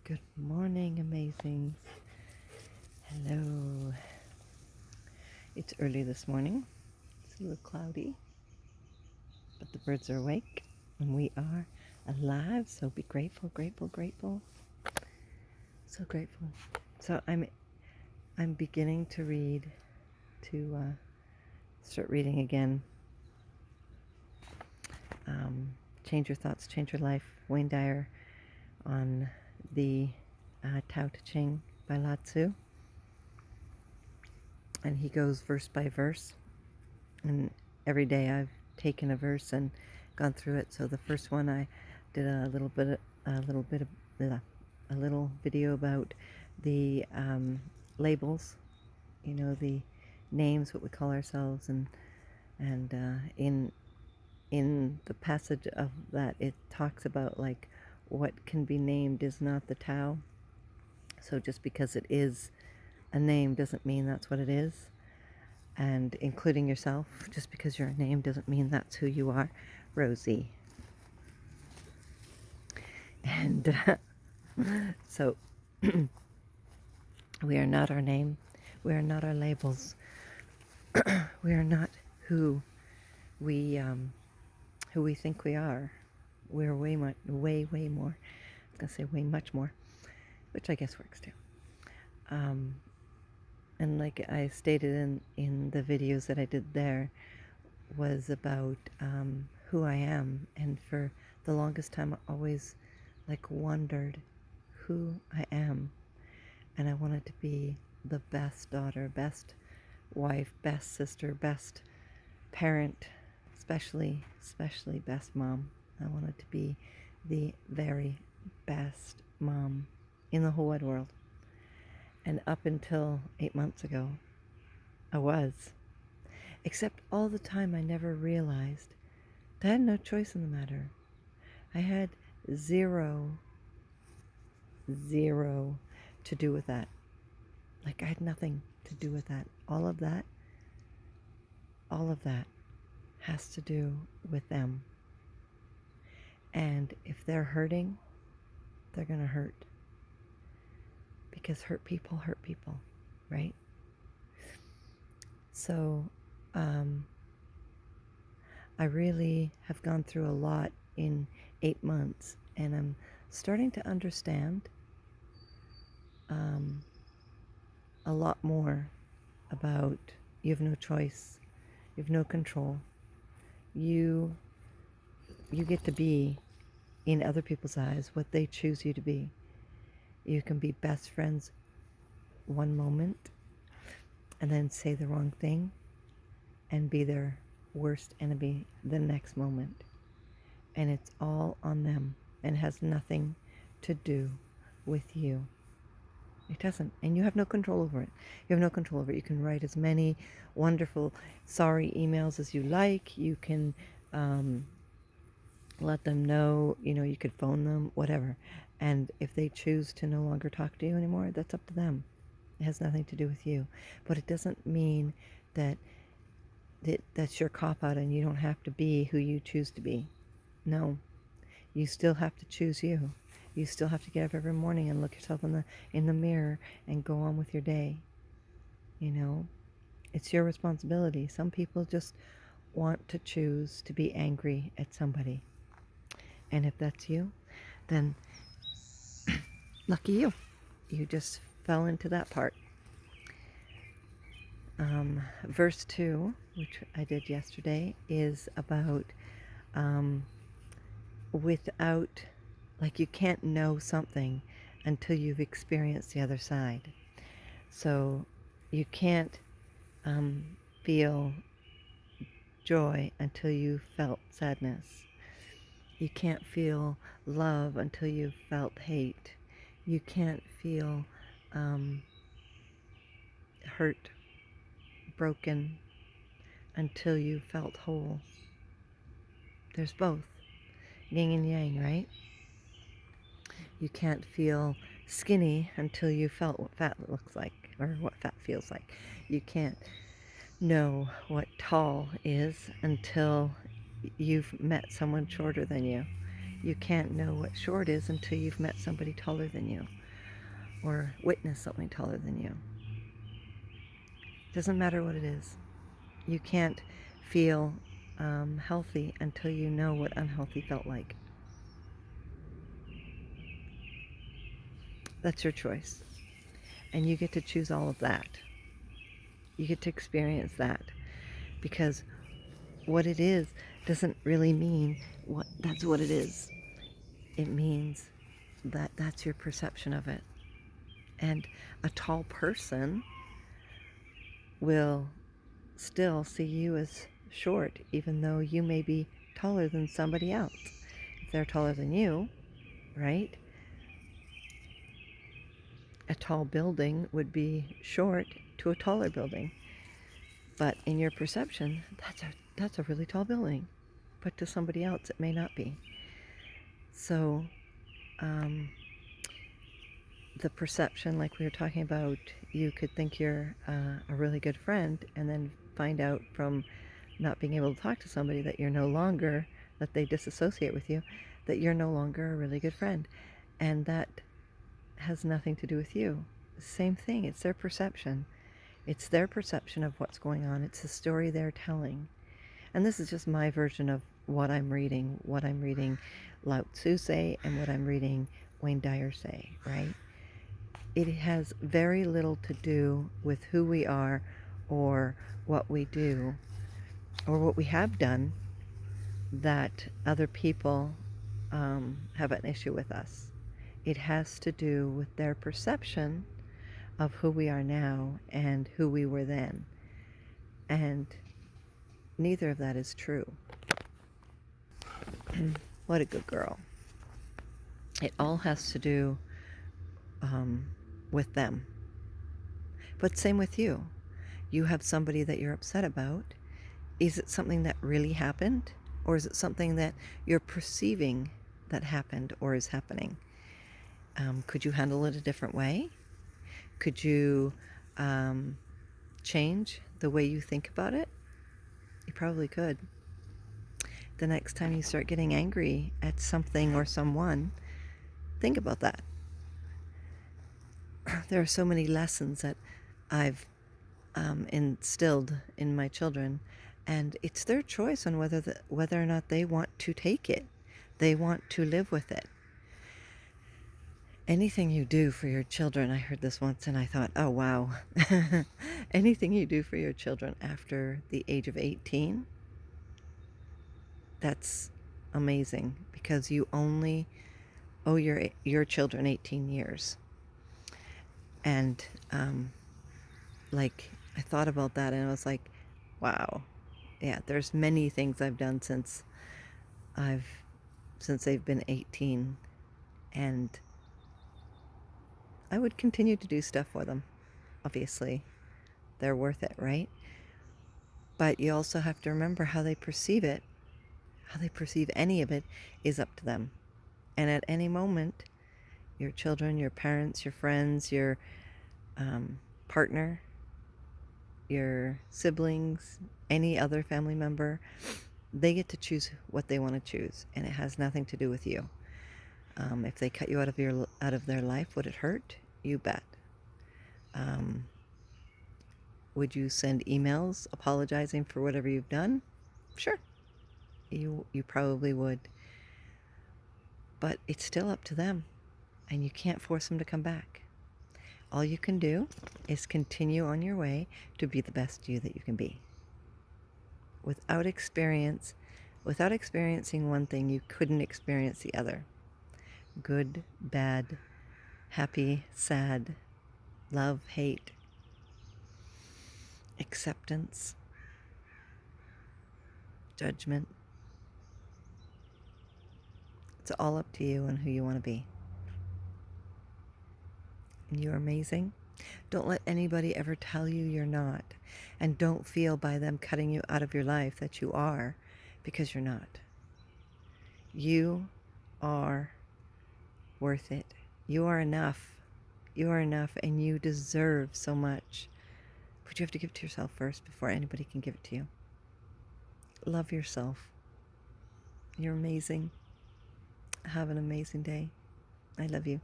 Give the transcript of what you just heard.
Good morning, amazing. Hello. It's early this morning. It's a little cloudy, but the birds are awake and we are alive. So be grateful, grateful, grateful. So grateful. So I'm beginning to read, to start reading again. Change Your Thoughts, Change Your Life. Wayne Dyer on the Tao Te Ching by Lao Tzu. And he goes verse by verse. And every day I've taken a verse and gone through it. So the first one I did a little video about the labels, the names, what we call ourselves, and in the passage of that it talks about like what can be named is not the Tao. So just because it is a name doesn't mean that's what it is. And including yourself, just because you're a name doesn't mean that's who you are. Rosie. And so we are not our name. We are not our labels. We are not who we think we are. We're way more. I was gonna say way much more, which I guess works too. And like I stated in the videos that I did there, was about who I am. And for the longest time, I always wondered who I am. And I wanted to be the best daughter, best wife, best sister, best parent, especially best mom. I wanted to be the very best mom in the whole wide world. And up until 8 months ago, I was. Except all the time I never realized that I had no choice in the matter. I had zero to do with that. I had nothing to do with that. All of that has to do with them. And if they're hurting, they're going to hurt. Because hurt people, right? So I really have gone through a lot in 8 months, and I'm starting to understand a lot more about you have no choice, you have no control. You get to be, in other people's eyes, what they choose you to be. You can be best friends one moment and then say the wrong thing and be their worst enemy the next moment. And it's all on them and has nothing to do with you. It doesn't. And you have no control over it. You have no control over it. You can write as many wonderful sorry emails as you like. You can let them know, you could phone them, whatever. And if they choose to no longer talk to you anymore, that's up to them. It has nothing to do with you. But it doesn't mean that that's your cop-out and you don't have to be who you choose to be. No. You still have to choose you. You still have to get up every morning and look yourself in the mirror and go on with your day. It's your responsibility. Some people just want to choose to be angry at somebody. And if that's you, then lucky you. You just fell into that part. Verse 2, which I did yesterday, is about without, you can't know something until you've experienced the other side. So you can't feel joy until you've felt sadness. You can't feel love until you've felt hate. You can't feel hurt, broken, until you felt whole. There's both. Yin and yang, right? You can't feel skinny until you felt what fat looks like, or what fat feels like. You can't know what tall is until you've met someone shorter than you. You can't know what short is until you've met somebody taller than you or witnessed something taller than you. Doesn't matter what it is. You can't feel healthy until you know what unhealthy felt like. That's your choice. And you get to choose all of that. You get to experience that. Because what it is doesn't really mean that's what it is. It means that that's your perception of it. And a tall person will still see you as short, even though you may be taller than somebody else. If they're taller than you, right? A tall building would be short to a taller building. But in your perception, that's a really tall building. But to somebody else, it may not be. So the perception, like we were talking about, you could think you're a really good friend and then find out from not being able to talk to somebody that you're no longer, that they disassociate with you, that you're no longer a really good friend. And that has nothing to do with you. Same thing, it's their perception. It's their perception of what's going on. It's the story they're telling. And this is just my version of what I'm reading Lao Tzu say and what I'm reading Wayne Dyer say, right? It has very little to do with who we are or what we do or what we have done that other people have an issue with us. It has to do with their perception of who we are now and who we were then. And neither of that is true. What a good girl. It all has to do with them. But same with you. You have somebody that you're upset about. Is it something that really happened? Or is it something that you're perceiving that happened or is happening? Could you handle it a different way? Could you change the way you think about it? You probably could. The next time you start getting angry at something or someone, think about that. There are so many lessons that I've instilled in my children, and it's their choice on whether or not they want to take it. They want to live with it. Anything you do for your children, I heard this once and I thought, oh wow. Anything you do for your children after the age of 18, that's amazing, because you only owe your children 18 years. And like I thought about that and I was like, wow, yeah, there's many things I've done since they've been 18, and I would continue to do stuff for them. Obviously, they're worth it, right? But you also have to remember how they perceive it. How they perceive any of it is up to them. And at any moment, your children, your parents, your friends, your partner, your siblings, any other family member, they get to choose what they want to choose, and it has nothing to do with you. If they cut you out of their life, would it hurt? You bet. Would you send emails apologizing for whatever you've done? Sure. You probably would. But it's still up to them, and you can't force them to come back. All you can do is continue on your way to be the best you that you can be. Without experiencing one thing, you couldn't experience the other. Good, bad, happy, sad, love, hate, acceptance, judgment. It's all up to you and who you want to be. And you're amazing. Don't let anybody ever tell you you're not. And don't feel by them cutting you out of your life that you are, because you're not. You are worth it. You are enough. You are enough, and you deserve so much. But you have to give it to yourself first before anybody can give it to you. Love yourself. You're amazing. Have an amazing day. I love you.